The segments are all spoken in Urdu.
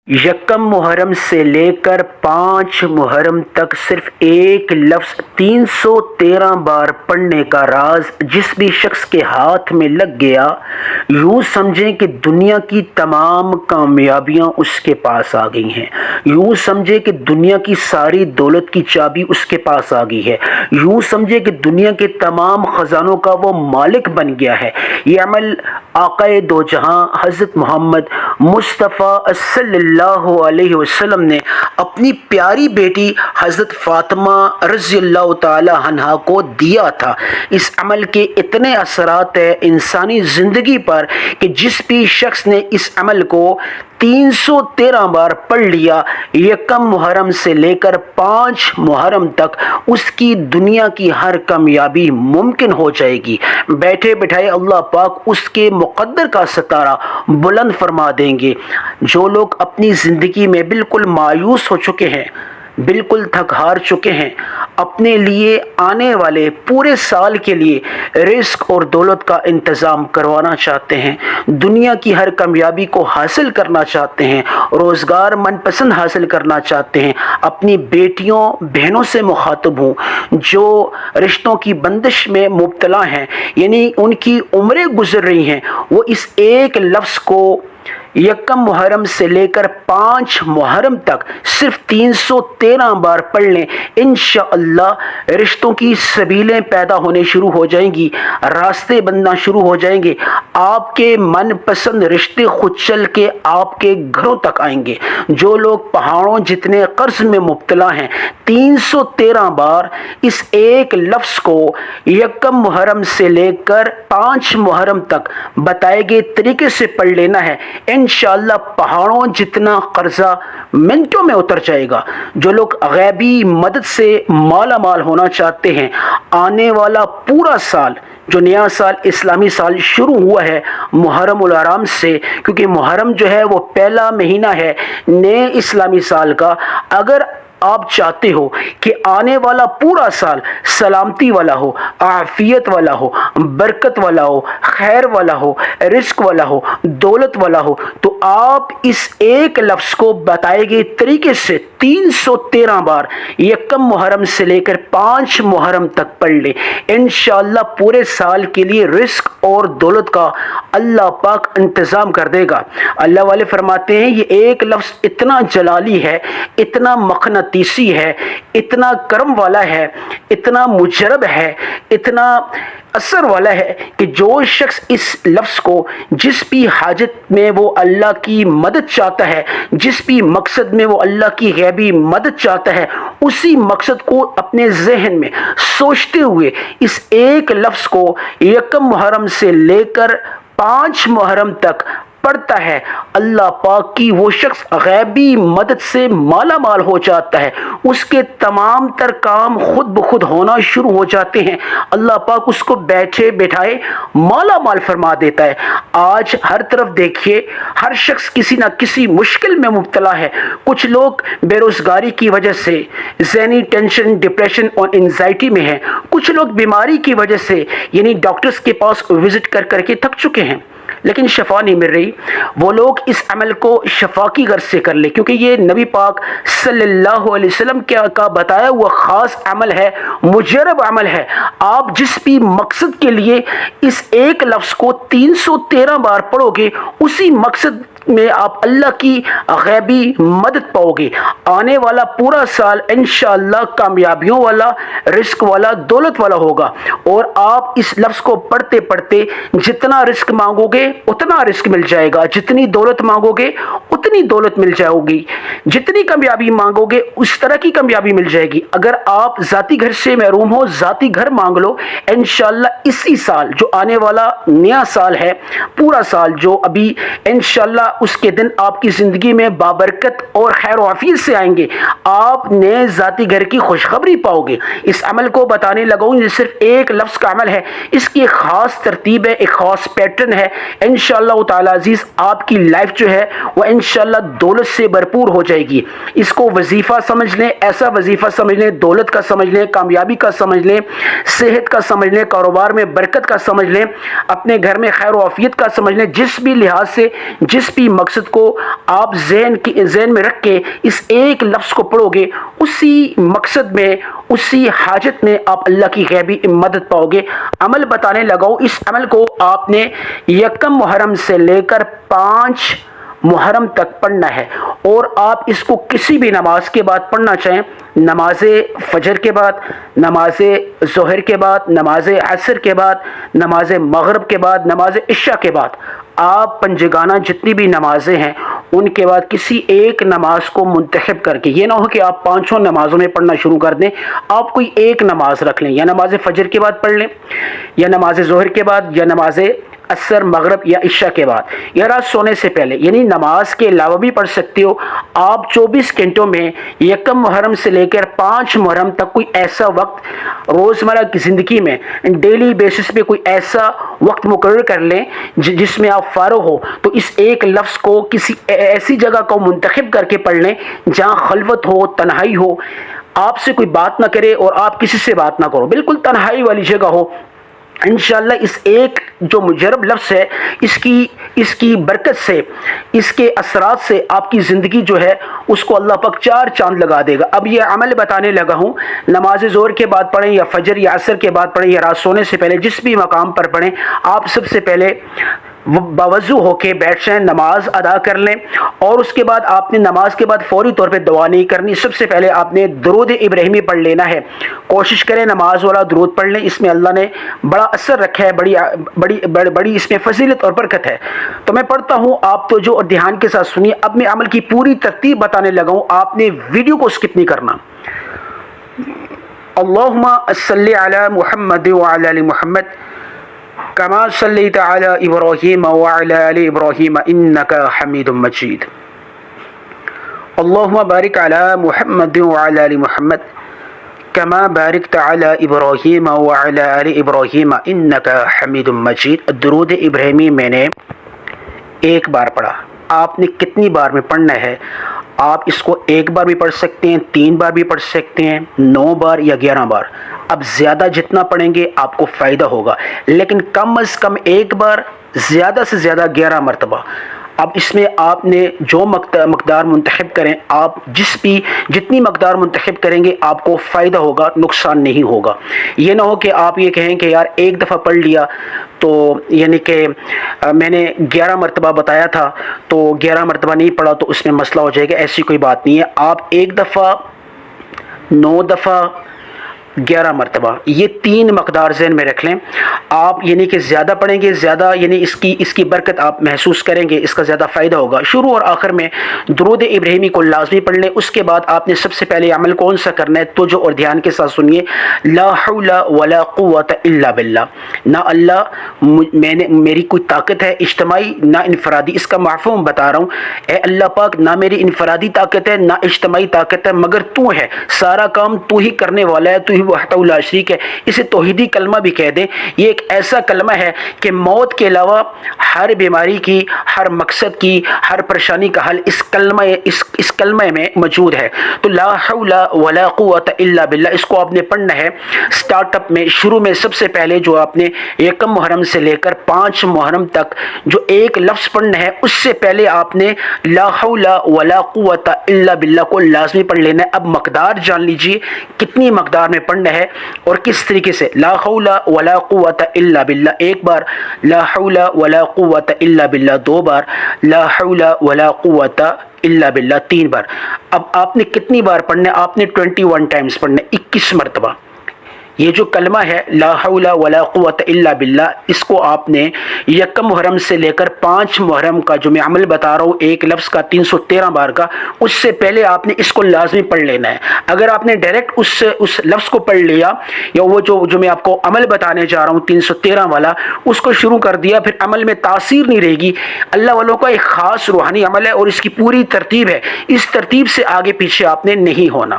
یکم محرم سے لے کر 5 محرم تک صرف ایک لفظ 313 بار پڑھنے کا راز جس بھی شخص کے ہاتھ میں لگ گیا، یوں سمجھیں کہ دنیا کی تمام کامیابیاں اس کے پاس آ گئی ہیں، یوں سمجھیں کہ دنیا کی ساری دولت کی چابی اس کے پاس آ گئی ہے، یوں سمجھیں کہ دنیا کے تمام خزانوں کا وہ مالک بن گیا ہے۔ یہ عمل آقائے دو جہاں حضرت محمد مصطفیٰ صلی اللہ علیہ وسلم نے اپنی پیاری بیٹی حضرت فاطمہ رضی اللہ تعالی عنہا کو دیا تھا۔ اس عمل کے اتنے اثرات ہیں انسانی زندگی پر کہ جس بھی شخص نے اس عمل کو 313 بار پڑھ لیا، یکم محرم سے لے کر 5 محرم تک اس کی دنیا کی ہر کامیابی ممکن ہو جائے گی۔ بیٹھے بٹھائے اللہ پاک اس کے مقدر کا ستارہ بلند فرما دیں گے۔ جو لوگ اپنی زندگی میں بالکل مایوس ہو چکے ہیں، بالکل تھک ہار چکے ہیں، اپنے لیے آنے والے پورے سال کے لیے رزق اور دولت کا انتظام کروانا چاہتے ہیں، دنیا کی ہر کامیابی کو حاصل کرنا چاہتے ہیں، روزگار من پسند حاصل کرنا چاہتے ہیں، اپنی بیٹیوں بہنوں سے مخاطب ہوں جو رشتوں کی بندش میں مبتلا ہیں، یعنی ان کی عمریں گزر رہی ہیں، وہ اس ایک لفظ کو یکم محرم سے لے کر 5 محرم تک صرف 313 بار پڑھ لیں، انشاءاللہ رشتوں کی سبیلیں پیدا ہونے شروع ہو جائیں گی، راستے بننا شروع ہو جائیں گے، آپ کے من پسند رشتے خود چل کے آپ کے گھروں تک آئیں گے۔ جو لوگ پہاڑوں جتنے قرض میں مبتلا ہیں، 313 بار اس ایک لفظ کو یکم محرم سے لے کر 5 محرم تک بتائے گئے طریقے سے پڑھ لینا ہے، انشاءاللہ پہاڑوں جتنا قرضہ منٹوں میں اتر جائے گا۔ جو لوگ غیبی مدد سے مالا مال ہونا چاہتے ہیں، آنے والا پورا سال جو نیا سال اسلامی سال شروع ہوا ہے محرم الحرام سے، کیونکہ محرم جو ہے وہ پہلا مہینہ ہے نئے اسلامی سال کا، اگر آپ چاہتے ہو کہ آنے والا پورا سال سلامتی والا ہو، عافیت والا ہو، برکت والا ہو، خیر والا ہو، رزق والا ہو، دولت والا ہو، تو آپ اس ایک لفظ کو بتائے گئے طریقے سے 313 بار یکم محرم سے لے کر 5 محرم تک پڑھ لیں، انشاءاللہ پورے سال کے لیے رزق اور دولت کا اللہ پاک انتظام کر دے گا۔ اللہ والے فرماتے ہیں یہ ایک لفظ اتنا جلالی ہے، اتنا مقناطیسی ہے، اتنا کرم والا ہے، اتنا مجرب ہے، اتنا اثر والا ہے کہ جو شخص اس لفظ کو جس بھی حاجت میں وہ اللہ کی مدد چاہتا ہے، جس بھی مقصد میں وہ اللہ کی غیبی مدد چاہتا ہے، اسی مقصد کو اپنے ذہن میں سوچتے ہوئے اس ایک لفظ کو یکم محرم سے لے کر 5 محرم تک پڑھتا ہے، اللہ پاک کی وہ شخص غیبی مدد سے مالا مال ہو جاتا ہے، اس کے تمام تر کام خود بخود ہونا شروع ہو جاتے ہیں، اللہ پاک اس کو بیٹھے بٹھائے مالا مال فرما دیتا ہے۔ آج ہر طرف دیکھیے ہر شخص کسی نہ کسی مشکل میں مبتلا ہے، کچھ لوگ بے روزگاری کی وجہ سے ذہنی ٹینشن، ڈپریشن اور انزائٹی میں ہیں، کچھ لوگ بیماری کی وجہ سے یعنی ڈاکٹرز کے پاس وزٹ کر کر کے تھک چکے ہیں لیکن شفا نہیں مل رہی۔ وہ لوگ اس عمل کو شفا کی غرض سے کر لیں، کیونکہ یہ نبی پاک صلی اللہ علیہ وسلم کا بتایا ہوا خاص عمل ہے، مجرب عمل ہے۔ آپ جس بھی مقصد کے لیے اس ایک لفظ کو 313 بار پڑھو گے، اسی مقصد میں آپ اللہ کی غیبی مدد پاؤ گے۔ آنے والا پورا سال انشاءاللہ کامیابیوں والا، رزق والا، دولت والا ہوگا، اور آپ اس لفظ کو پڑھتے پڑھتے جتنا رزق مانگو گے اتنا رزق مل جائے گا، جتنی دولت مانگو گے اتنی دولت مل جائے گی، جتنی کامیابی مانگو گے اس طرح کی کامیابی مل جائے گی۔ اگر آپ ذاتی گھر سے محروم ہو، ذاتی گھر مانگ لو، انشاءاللہ اسی سال جو آنے والا نیا سال ہے، پورا سال جو ابھی انشاءاللہ اس کے دن آپ کی زندگی میں بابرکت اور خیر و عافیت سے آئیں گے، آپ نئے ذاتی گھر کی خوشخبری پاؤ گے۔ اس عمل کو بتانے لگا ہوں، یہ صرف ایک لفظ کا عمل ہے، اس کی ایک خاص ترتیب ہے، ایک خاص پیٹرن ہے، انشاءاللہ تعالی عزیز آپ کی لائف جو ہے وہ انشاءاللہ دولت سے بھرپور ہو جائے گی۔ اس کو وظیفہ سمجھ لیں، ایسا وظیفہ سمجھ لیں، دولت کا سمجھ لیں، کامیابی کا سمجھ لیں، صحت کا سمجھ لیں، کاروبار میں برکت کا سمجھ لیں، اپنے گھر میں خیر و عافیت کا سمجھ لیں، جس بھی لحاظ سے، جس بھی اسی مقصد کو آپ ذہن میں رکھ کے اس ایک لفظ کو پڑھو گے، اسی مقصد میں، اسی حاجت میں آپ اللہ کی غیبی مدد پاؤ گے۔ عمل بتانے لگاؤ، اس عمل کو آپ نے یکم محرم سے لے کر 5 محرم تک پڑھنا ہے، اور آپ اس کو کسی بھی نماز کے بعد پڑھنا چاہیں، نماز فجر کے بعد، نماز ظہر کے بعد، نماز عصر کے بعد، نماز مغرب کے بعد، نماز عشاء کے بعد، آپ پنجگانہ جتنی بھی نمازیں ہیں ان کے بعد کسی ایک نماز کو منتخب کر کے، یہ نہ ہو کہ آپ 5 نمازوں میں پڑھنا شروع کر دیں، آپ کوئی ایک نماز رکھ لیں، یا نماز فجر کے بعد پڑھ لیں، یا نماز ظہر کے بعد، یا نماز عصر مغرب یا عشاء کے بعد، یا رات سونے سے پہلے، یعنی نماز کے علاوہ بھی پڑھ سکتے ہو۔ آپ 24 گھنٹوں میں یکم محرم سے لے کر 5 محرم تک کوئی ایسا وقت روزمرہ کی زندگی میں ڈیلی بیسس پہ کوئی ایسا وقت مقرر کر لیں جس میں آپ فارغ ہو، تو اس ایک لفظ کو کسی ایسی جگہ کو منتخب کر کے پڑھ لیں جہاں خلوت ہو، تنہائی ہو، آپ سے کوئی بات نہ کرے اور آپ کسی سے بات نہ کرو، بالکل تنہائی والی جگہ ہو۔ انشاءاللہ اس ایک جو مجرب لفظ ہے، اس کی برکت سے، اس کے اثرات سے آپ کی زندگی جو ہے اس کو اللہ پاک 4 چاند لگا دے گا۔ اب یہ عمل بتانے لگا ہوں، نماز ظہر کے بعد پڑھیں، یا فجر یا عصر کے بعد پڑھیں، یا رات سونے سے پہلے، جس بھی مقام پر پڑھیں، آپ سب سے پہلے باوضو ہو کے بیٹھ جائیں، نماز ادا کر لیں، اور اس کے بعد آپ نے نماز کے بعد فوری طور پہ دعا نہیں کرنی، سب سے پہلے آپ نے درود ابراہیمی پڑھ لینا ہے۔ کوشش کریں نماز والا درود پڑھ لیں، اس میں اللہ نے بڑا اثر رکھا ہے، بڑی اس میں فضیلت اور برکت ہے۔ تو میں پڑھتا ہوں، آپ تو جو اور دھیان کے ساتھ سنیے۔ اب میں عمل کی پوری ترتیب بتانے لگا ہوں، آپ نے ویڈیو کو سکپ نہیں کرنا۔ اللہم صلی علی محمد وعلی آل محمد کما صلیت علی ابراہیم وعلی آل ابراہیم انک حمید مجید۔ اللہم بارک علی محمد وعلی آل محمد کما بارکت علی ابراہیم وعلی آل ابراہیم انک حمید مجید۔ درود ابراہیمی میں نے ایک بار پڑھا، آپ نے کتنی بار میں پڑھنا ہے؟ آپ اس کو 1 بار بھی پڑھ سکتے ہیں، 3 بار بھی پڑھ سکتے ہیں، 9 بار یا 11 بار۔ اب زیادہ جتنا پڑھیں گے آپ کو فائدہ ہوگا، لیکن کم از کم 1 بار، زیادہ سے زیادہ 11 مرتبہ۔ اب اس میں آپ نے جو مقدار منتخب کریں، آپ جتنی مقدار منتخب کریں گے آپ کو فائدہ ہوگا، نقصان نہیں ہوگا۔ یہ نہ ہو کہ آپ یہ کہیں کہ یار ایک دفعہ پڑھ لیا تو یعنی کہ میں نے 11 مرتبہ بتایا تھا تو 11 مرتبہ نہیں پڑھا تو اس میں مسئلہ ہو جائے گا، ایسی کوئی بات نہیں ہے۔ آپ 1 دفعہ، 9 دفعہ، 11 مرتبہ، یہ 3 مقدار ذہن میں رکھ لیں۔ آپ یعنی کہ زیادہ پڑھیں گے، زیادہ یعنی اس کی برکت آپ محسوس کریں گے، اس کا زیادہ فائدہ ہوگا۔ شروع اور آخر میں درود ابراہیمی کو لازمی پڑھ لیں۔ اس کے بعد آپ نے سب سے پہلے عمل کون سا کرنا ہے؟ توجہ اور دھیان کے ساتھ سنیے۔ لا حول ولا قوت الا باللہ، نہ اللہ میری کوئی طاقت ہے اجتماعی نہ انفرادی، اس کا مفہوم بتا رہا ہوں۔ اے اللہ پاک، نہ میری انفرادی طاقت ہے نہ اجتماعی طاقت ہے، مگر تو ہے، سارا کام تو ہی کرنے والا ہے، تو ہی وحدہ لا شریک ہے۔ اسے توحیدی کلمہ بھی کہہ دیں۔ یہ ایک ایسا کلمہ ہے کہ موت کے علاوہ ہر بیماری کی، ہر مقصد کی، ہر پریشانی کا حل اس کلمہ میں موجود ہے۔ تو لا حول ولا قوت الا باللہ، اس کو آپ نے پڑھنا ہے۔ سٹارٹ اپ میں، شروع میں سب سے پہلے جو آپ نے یکم محرم سے لے کر 5 محرم تک جو ایک لفظ پڑھنا ہے، اس سے پہلے آپ نے لا حول ولا قوت الا باللہ کو لازمی پڑھ لینا ہے۔ اب مقدار جان لیجئے کتنی مقدار میں پڑھنا ہے اور کس طریقے سے۔ لا حول ولا قوت الا باللہ 1 بار، لا حول ولا قوت الا باللہ 2 بار، لا حول ولا قوت الا باللہ 3 بار۔ اب آپ نے کتنی بار پڑھنا ہے؟ آپ نے 21 ٹائمز پڑھنا ہے، 21 مرتبہ۔ یہ جو کلمہ ہے لا حول ولا قوت الا باللہ، اس کو آپ نے یکم محرم سے لے کر 5 محرم کا جو میں عمل بتا رہا ہوں، ایک لفظ کا 313 بار کا، اس سے پہلے آپ نے اس کو لازمی پڑھ لینا ہے۔ اگر آپ نے ڈائریکٹ اس لفظ کو پڑھ لیا، یا وہ جو میں آپ کو عمل بتانے جا رہا ہوں 313 والا، اس کو شروع کر دیا، پھر عمل میں تاثیر نہیں رہے گی۔ اللہ والوں کا ایک خاص روحانی عمل ہے اور اس کی پوری ترتیب ہے، اس ترتیب سے آگے پیچھے آپ نے نہیں ہونا۔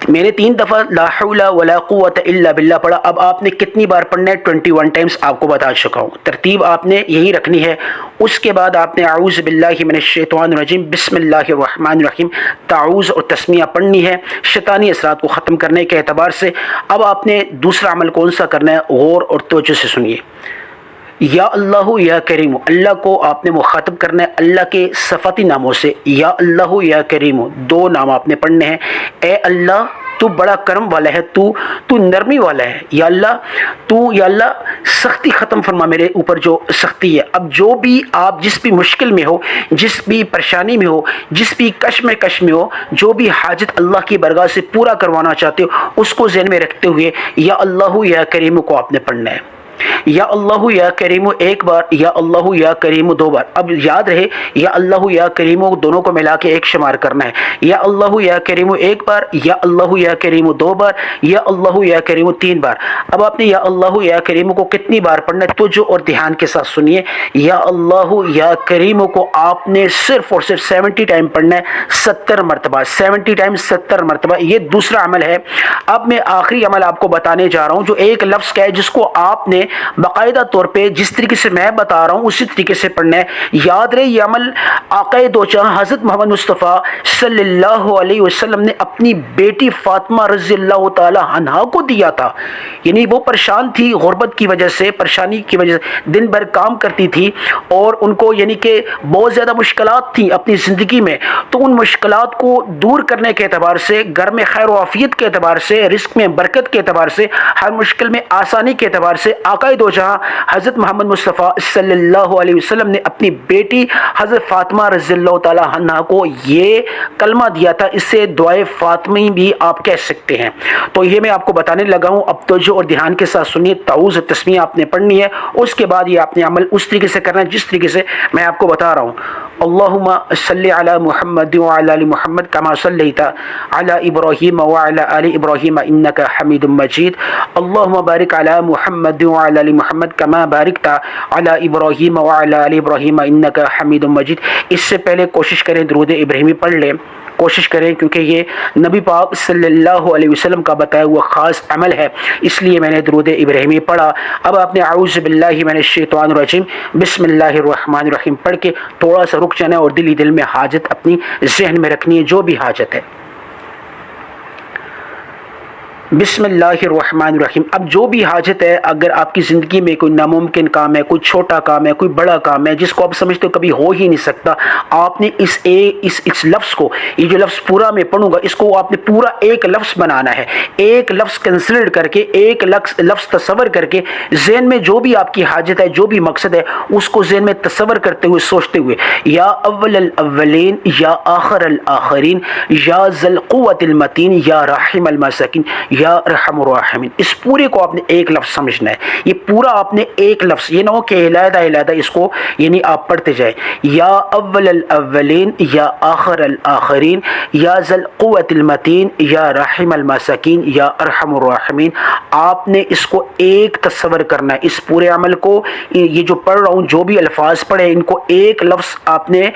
میں نے 3 دفعہ لا حول ولا قوت الا باللہ پڑھا۔ اب آپ نے کتنی بار پڑھنا ہے؟ 21 ٹائمز آپ کو بتا چکا ہوں۔ ترتیب آپ نے یہی رکھنی ہے۔ اس کے بعد آپ نے اعوذ باللہ من الشیطان الرجیم، بسم اللہ الرحمن الرحیم، تعوذ اور تسمیہ پڑھنی ہے شیطانی اثرات کو ختم کرنے کے اعتبار سے۔ اب آپ نے دوسرا عمل کون سا کرنا ہے؟ غور اور توجہ سے سنیے۔ یا اللہ یا کریم، اللہ کو آپ نے مخاطب کرنا ہے اللہ کے صفاتی ناموں سے۔ یا اللہ یا کریم، دو نام آپ نے پڑھنے ہیں۔ اے اللہ تو بڑا کرم والا ہے، تو نرمی والا ہے۔ یا اللہ سختی ختم فرما میرے اوپر جو سختی ہے۔ اب جو بھی آپ جس بھی مشکل میں ہو، جس بھی پریشانی میں ہو، جس بھی کشمکش میں ہو، جو بھی حاجت اللہ کی بارگاہ سے پورا کروانا چاہتے ہو، اس کو ذہن میں رکھتے ہوئے یا اللہ یا کریم کو آپ نے پڑھنا ہے۔ یا اللہ یا کریم ایک بار، یا اللہ یا کریم دو بار۔ اب یاد رہے یا اللہ یا کریم دونوں کو ملا کے ایک شمار کرنا ہے۔ یا اللہ یا کریم ایک بار، یا اللہ یا کریم دو بار، یا اللہ یا کریم تین بار۔ اب آپ نے یا اللہ یا کریم کو کتنی بار پڑھنا ہے توجہ اور دھیان کے ساتھ سنیے۔ یا اللہ یا کریم کو آپ نے صرف اور صرف 70 ٹائم پڑھنا ہے، 70 مرتبہ، 70 ٹائم 70 مرتبہ۔ یہ دوسرا عمل ہے۔ اب میں آخری عمل آپ کو بتانے جا رہا ہوں جو ایک لفظ کا ہے، جس کو آپ نے باقاعدہ طور پہ جس طریقے سے میں بتا رہا ہوں اسی طریقے سے پڑھنا ہے۔ یاد رہے یہ عمل آقا دو جہاں حضرت محمد مصطفیٰ صلی اللہ علیہ وسلم نے اپنی بیٹی فاطمہ رضی اللہ تعالی عنہا کو دیا تھا۔ یعنی وہ پریشان تھی غربت کی وجہ سے، پریشانی کی وجہ سے، دن بھر کام کرتی تھی اور ان کو یعنی کہ بہت زیادہ مشکلات تھیں اپنی زندگی میں۔ تو ان مشکلات کو دور کرنے کے اعتبار سے، گھر میں خیر و عافیت کے اعتبار سے، رزق میں برکت کے اعتبار سے، ہر مشکل میں آسانی کے اعتبار سے آقا دو جہاں حضرت محمد مصطفیٰ صلی اللہ علیہ وسلم نے اپنی بیٹی حضرت فاطمہ رضی اللہ تعالی عنہا کو یہ کلمہ دیا تھا۔ اس سے دعائے فاطمی بھی آپ کہہ سکتے ہیں۔ تو یہ میں آپ کو بتانے لگا ہوں، اب توجہ اور دھیان کے ساتھ سنیے۔ تعوذ تسمیہ آپ نے پڑھنی ہے، اس کے بعد یہ آپ نے عمل اس طریقے سے کرنا ہے جس طریقے سے میں آپ کو بتا رہا ہوں۔ اللہم صلی علی محمد وعلی آل محمد کما صلیت علی ابراہیم وعلی آل ابراہیم انک حمید مجید۔ اللہم بارک علی محمد وعلی آل محمد کما بارکت علی ابراہیم وعلی آل ابراہیم انک حمید مجید۔ اس سے پہلے کوشش کریں درود ابراہیمی پڑھ لیں، کوشش کریں، کیونکہ یہ نبی پاک صلی اللہ علیہ وسلم کا بتایا ہوا خاص عمل ہے، اس لیے میں نے درود ابراہیمی پڑھا۔ اب آپ نے اعوذ باللہ من الشیطان الرجیم بسم اللہ الرحمن الرحیم پڑھ کے تھوڑا سا رک جانا ہے اور دل میں حاجت اپنی ذہن میں رکھنی ہے، جو بھی حاجت ہے۔ بسم اللہ الرحمن الرحیم۔ اب جو بھی حاجت ہے، اگر آپ کی زندگی میں کوئی ناممکن کام ہے، کوئی چھوٹا کام ہے، کوئی بڑا کام ہے جس کو آپ سمجھتے ہو کبھی ہو ہی نہیں سکتا، آپ نے اس لفظ کو، یہ جو لفظ پورا میں پڑھوں گا، اس کو آپ نے پورا ایک لفظ بنانا ہے۔ ایک لفظ کنسیڈر کر کے، ایک لفظ تصور کر کے، ذہن میں جو بھی آپ کی حاجت ہے، جو بھی مقصد ہے، اس کو ذہن میں تصور کرتے ہوئے، سوچتے ہوئے، یا اول الاولین، یا آخر الاخرین، یا ذی القوۃ المتین، یا راحم المساکین، یا ارحم الراحمین۔ اس پورے کو آپ نے ایک لفظ سمجھنا ہے۔ یہ پورا آپ نے ایک لفظ، یہ نہ ہو کہ علیحدہ اس کو یعنی آپ پڑھتے جائیں۔ یا اول الاولین، یا آخر الاخرین، یا ذی القوۃ المتین، یا راحم المساکین، یا ارحم الراحمین۔ آپ نے اس کو ایک تصور کرنا ہے۔ اس پورے عمل کو، یہ جو پڑھ رہا ہوں، جو بھی الفاظ پڑھے، ان کو ایک لفظ آپ نے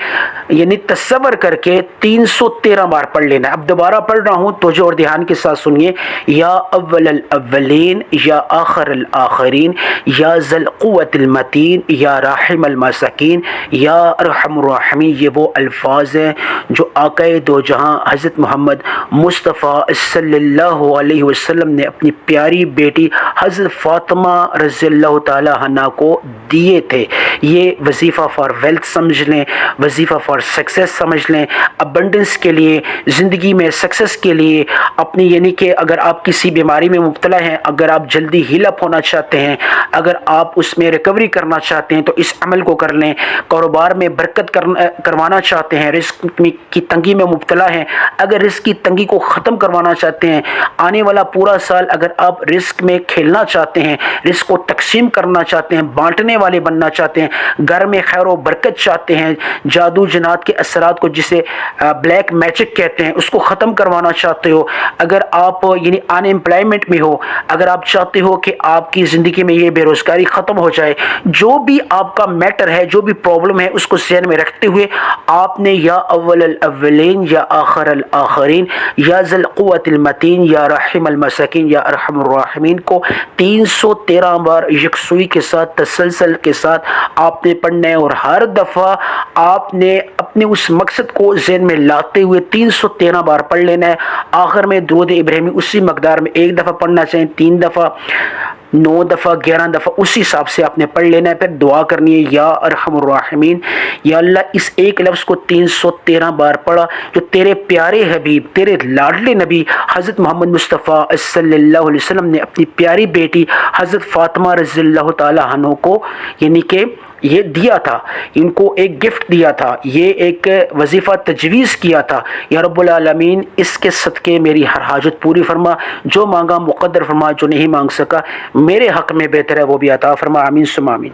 یعنی تصور کر کے 313 بار پڑھ لینا ہے۔ اب دوبارہ پڑھ رہا ہوں، توجہ اور دھیان کے ساتھ سنیے۔ یا اول الاولین، یا آخر الاخرین، یا ذی القوۃ المتین، یا راحم المساکین، یا ارحم الراحمین۔ یہ وہ الفاظ ہیں جو آقا دو جہاں حضرت محمد مصطفیٰ صلی اللہ علیہ وسلم نے اپنی پیاری بیٹی حضرت فاطمہ رضی اللہ تعالی عنہا کو دیے تھے۔ یہ وظیفہ فار ویلتھ سمجھ لیں، وظیفہ فار سکسیس سمجھ لیں، ابنڈنس کے لیے، زندگی میں سکسیس کے لیے، اپنی یعنی کہ اگر آپ کسی بیماری میں مبتلا ہیں، اگر آپ جلدی ہیل اپ ہونا چاہتے ہیں، اگر آپ اس میں ریکوری کرنا چاہتے ہیں تو اس عمل کو کر لیں۔ کاروبار میں برکت کروانا چاہتے ہیں، رزق کی تنگی میں مبتلا ہیں، اگر رزق کی تنگی کو ختم کروانا چاہتے ہیں، آنے والا پورا سال اگر آپ رزق میں کھیلنا چاہتے ہیں، رزق کو تقسیم کرنا چاہتے ہیں، بانٹنے والے بننا چاہتے ہیں، گھر میں خیر و برکت چاہتے ہیں، جادو جنات کے اثرات کو جسے بلیک میجک کہتے ہیں اس کو ختم کروانا چاہتے ہو، اگر آپ یعنی ان امپلائمنٹ میں ہو، اگر آپ چاہتے ہو کہ آپ کی زندگی میں یہ بے روزگاری ختم ہو جائے، جو بھی آپ کا میٹر ہے، جو بھی پرابلم ہے، اس کو ذہن میں رکھتے ہوئے آپ نے یا اول الاولین، یا آخر الاخرین، یا ذی القوۃ المتین، یا راحم المساکین، یا ارحم الراحمین کو 313 بار یکسوئی کے ساتھ، تسلسل کے ساتھ آپ نے پڑھنا ہے، اور ہر دفعہ آپ نے اپنے اس مقصد کو ذہن میں لاتے ہوئے 313 بار پڑھ لینا ہے۔ آخر میں درود ابراہیمی اسی مقدار میں ایک دفعہ پڑھنا چاہیں، 3 دفعہ 9 دفعہ 11 دفعہ اسی حساب سے آپ نے پڑھ لینا ہے. پھر دعا کرنی ہے یا ارحم الراحمین، یا اللہ اس ایک لفظ کو 313 بار پڑھا جو تیرے پیارے حبیب، تیرے لاڈلے نبی حضرت محمد مصطفیٰ صلی اللہ علیہ وسلم نے اپنی پیاری بیٹی حضرت فاطمہ رضی اللہ تعالی عنہ کو یعنی کہ یہ دیا تھا، ان کو ایک گفٹ دیا تھا، یہ ایک وظیفہ تجویز کیا تھا. یا رب العالمین اس کے صدقے میری ہر حاجت پوری فرما، جو مانگا مقدر فرما، جو نہیں مانگ سکا میرے حق میں بہتر ہے وہ بھی عطا فرما. آمین ثم آمین.